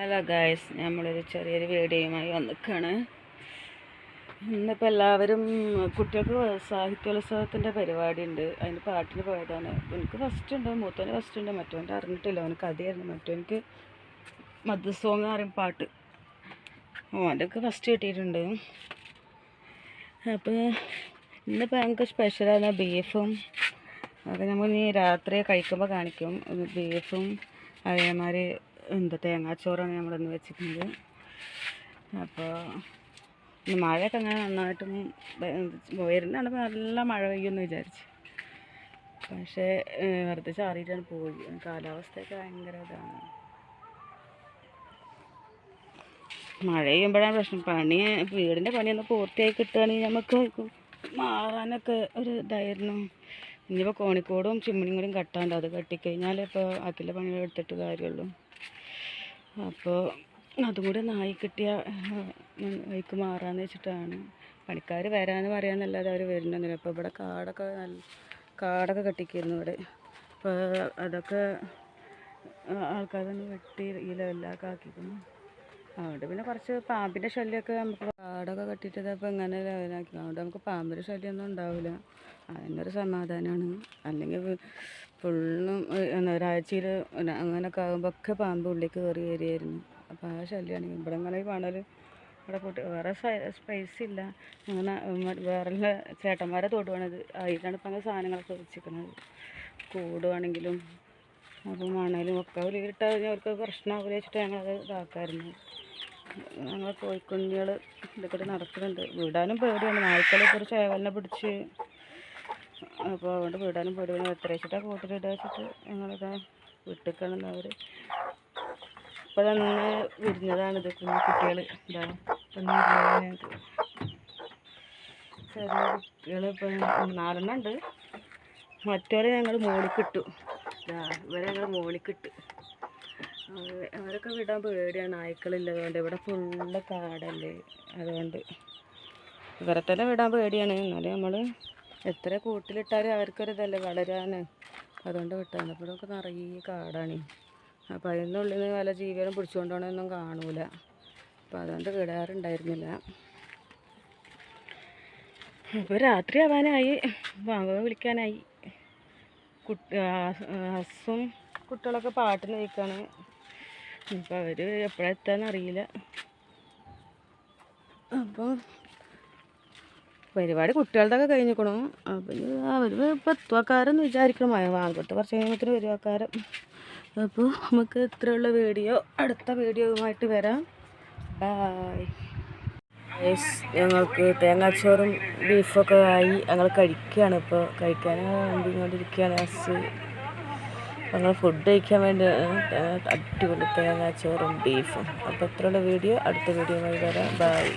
Hello guys, നമ്മളൊരു ചെറിയൊരു വീഡിയോയുമായി വന്നിക്കാണ്. ഇന്നിപ്പോൾ എല്ലാവരും കുട്ടികൾക്ക് സാഹിത്യോത്സവത്തിൻ്റെ പരിപാടി ഉണ്ട്. അതിന് പാട്ടിന് പോയതാണ്. എനിക്ക് ഫസ്റ്റ് ഉണ്ട്, മൂത്തവന് ഫസ്റ്റ് ഉണ്ട്, മറ്റവൻ്റെ അറിഞ്ഞിട്ടില്ല. അവന് കഥയായിരുന്നു. മറ്റവനക്ക് മദ് സോങ് എന്ന് പറയും പാട്ട്. അവൻ്റെയൊക്കെ ഫസ്റ്റ് കിട്ടിയിട്ടുണ്ട്. അപ്പോൾ ഇന്നിപ്പോൾ ഞങ്ങൾക്ക് സ്പെഷ്യലാണ് ബീഫും. അത് നമ്മൾ ഇനി രാത്രി കഴിക്കുമ്പോൾ കാണിക്കും. ബീഫും അതേമാതിരി തേങ്ങാച്ചോറാണ് നമ്മളിന്ന് വെച്ചിരിക്കുന്നത്. അപ്പോൾ മഴയൊക്കെ അങ്ങനെ നന്നായിട്ടും വരുന്നുണ്ട്. നല്ല മഴ പെയ്യുമെന്ന് വിചാരിച്ചു, പക്ഷേ വെറുതെ ചാറിയിട്ടാണ് പോയി. കാലാവസ്ഥയൊക്കെ ഭയങ്കര ഇതാണ്. മഴ പെയ്യുമ്പോഴാണ് പ്രശ്നം. വീടിൻ്റെ പണിയൊന്ന് പൂർത്തിയായി കിട്ടുകയാണെങ്കിൽ നമുക്ക് മാറാനൊക്കെ ഒരു ഇതായിരുന്നു. ഇനിയിപ്പോൾ കോണിക്കോടും ചിമ്മിണിയും കൂടി കട്ടാണ്ട്, അത് കെട്ടിക്കഴിഞ്ഞാൽ ഇപ്പോൾ ബാക്കിയുള്ള പണികൾ എടുത്തിട്ട് കാര്യമുള്ളൂ. അപ്പോൾ അതും കൂടി ഒന്ന് ആയി കിട്ടിയ വഴിക്ക് മാറാമെന്ന് വെച്ചിട്ടാണ്. പണിക്കാർ വരാമെന്ന് പറയാമെന്നല്ലാതെ അവർ വരുന്നൊന്നുമില്ല. അപ്പോൾ ഇവിടെ കാടൊക്കെ കെട്ടിക്കായിരുന്നു ഇവിടെ. അപ്പോൾ അതൊക്കെ ആൾക്കാരൊന്ന് വെട്ടി ഈ ലെവലിലൊക്കെ ആക്കിക്കുന്നു. അതുകൊണ്ട് പിന്നെ കുറച്ച് പാമ്പിൻ്റെ ശല്യമൊക്കെ നമുക്ക് കാടൊക്കെ കെട്ടിയിട്ട് അപ്പോൾ ഇങ്ങനെ ലെവലാക്കി. അതുകൊണ്ട് നമുക്ക് പാമ്പിൻ്റെ ശല്യമൊന്നും ഉണ്ടാവില്ല. അതിനൊരു സമാധാനമാണ്. അല്ലെങ്കിൽ ഫുള്ളും ഒരാഴ്ചയിൽ അങ്ങനെയൊക്കെ ആകുമ്പോൾ ഒക്കെ പാമ്പ് ഉള്ളിലേക്ക് കയറി വരികയായിരുന്നു. അപ്പോൾ ആ ശല്യമാണെങ്കിൽ ഇവിടെ ഇങ്ങനെ കാണൽ ഇവിടെ കൂട്ടി വേറെ സ്പേസ് ഇല്ല. അങ്ങനെ വേറെ ചേട്ടന്മാരെ തോടുവാണിത്. അതിലാണ് ഇപ്പം അങ്ങനെ സാധനങ്ങളൊക്കെ വെച്ചിരിക്കുന്നത്. കൂടുവാണെങ്കിലും അപ്പോൾ മണലും ഒക്കെ ഉള്ളിലിട്ടാൽ അവർക്ക് പ്രശ്നമാവില്ല വെച്ചിട്ട് ഞങ്ങളത് ഇതാക്കാമായിരുന്നു. ഞങ്ങൾ കോഴിക്കുഞ്ഞുങ്ങൾ ഇതൊക്കെ നടക്കുന്നുണ്ട്. വിടാനും പേടിയാണ്. നായ്ക്കളൊക്കെ ഒരു ചേവലിനെ പിടിച്ച്. അപ്പോൾ അതുകൊണ്ട് വിടാനും പേടിയാണ്. എത്ര വെച്ചിട്ടാണ് കൂട്ടിലിടുക വെച്ചിട്ട് ഞങ്ങളിതാ വിട്ടിക്കണമെന്ന്. അവർ ഇപ്പോഴന്ന് വിരിഞ്ഞതാണിത്. കുഞ്ഞു കുട്ടികൾ ഇതാ ഞങ്ങൾക്ക് ചെറിയ കുട്ടികൾ ഇപ്പം 4 ഉണ്ട്. മറ്റവരെ ഞങ്ങൾ മോളിക്കിട്ടു. ഇവരെ ഞങ്ങൾ മോളിക്കിട്ട്. അവരൊക്കെ വിടാൻ പേടിയാണ്, നായ്ക്കളില്ലതുകൊണ്ട്. ഇവിടെ ഫുള്ള് കാടല്ലേ, അതുകൊണ്ട് ഇവരെ തന്നെ വിടാൻ പേടിയാണ്. എന്നാലും നമ്മൾ എത്ര കൂട്ടിലിട്ടാലും അവർക്കൊരിതല്ലേ വളരാൻ. അതുകൊണ്ട് വിട്ടാണ്. അപ്പോൾ നമുക്ക് നിറയെ കാടാണ്. അപ്പോൾ അതിൻ്റെ ഉള്ളിൽ നിന്ന് വല്ല ജീവികളും പിടിച്ചുകൊണ്ട് പോകണമെന്നൊന്നും കാണൂല. അപ്പോൾ അതുകൊണ്ട് വിടാറുണ്ടായിരുന്നില്ല. ഇപ്പോൾ രാത്രി ആവാനായി, ബാങ്ക് വിളിക്കാനായി. ഹസ്സും കുട്ടികളൊക്കെ പാട്ടിന് നിൽക്കുകയാണ്. ഇപ്പോൾ അവർ എപ്പോഴെത്താന്ന് അറിയില്ല. അപ്പോൾ പരിപാടി കുട്ടികളുടെയൊക്കെ കഴിഞ്ഞിരിക്കണു. അപ്പം അവർ ഇപ്പോൾ എത്തുവാക്കാരെന്ന് വിചാരിക്കണം. വാങ്ങോട്ട് കുറച്ച് കഴിയുമ്പോഴത്തേന് വരുവാക്കാരം. അപ്പോൾ നമുക്ക് ഇത്രയുള്ള വീഡിയോ, അടുത്ത വീഡിയോയുമായിട്ട് വരാം. ബായ്. ഞങ്ങൾക്ക് തേങ്ങാച്ചോറും ബീഫൊക്കെ ആയി. ഞങ്ങൾ കഴിക്കുകയാണ്. ഇപ്പോൾ കഴിക്കാൻ വേണ്ടിക്കൊണ്ടിരിക്കുകയാണ്. ഞങ്ങൾ ഫുഡ് കഴിക്കാൻ വേണ്ടി അടിപൊളി തേങ്ങാച്ചോറും ബീഫും. അപ്പോൾ ഇത്രയുള്ള വീഡിയോ, അടുത്ത വീഡിയോയുമായി വരാം. ബായ്.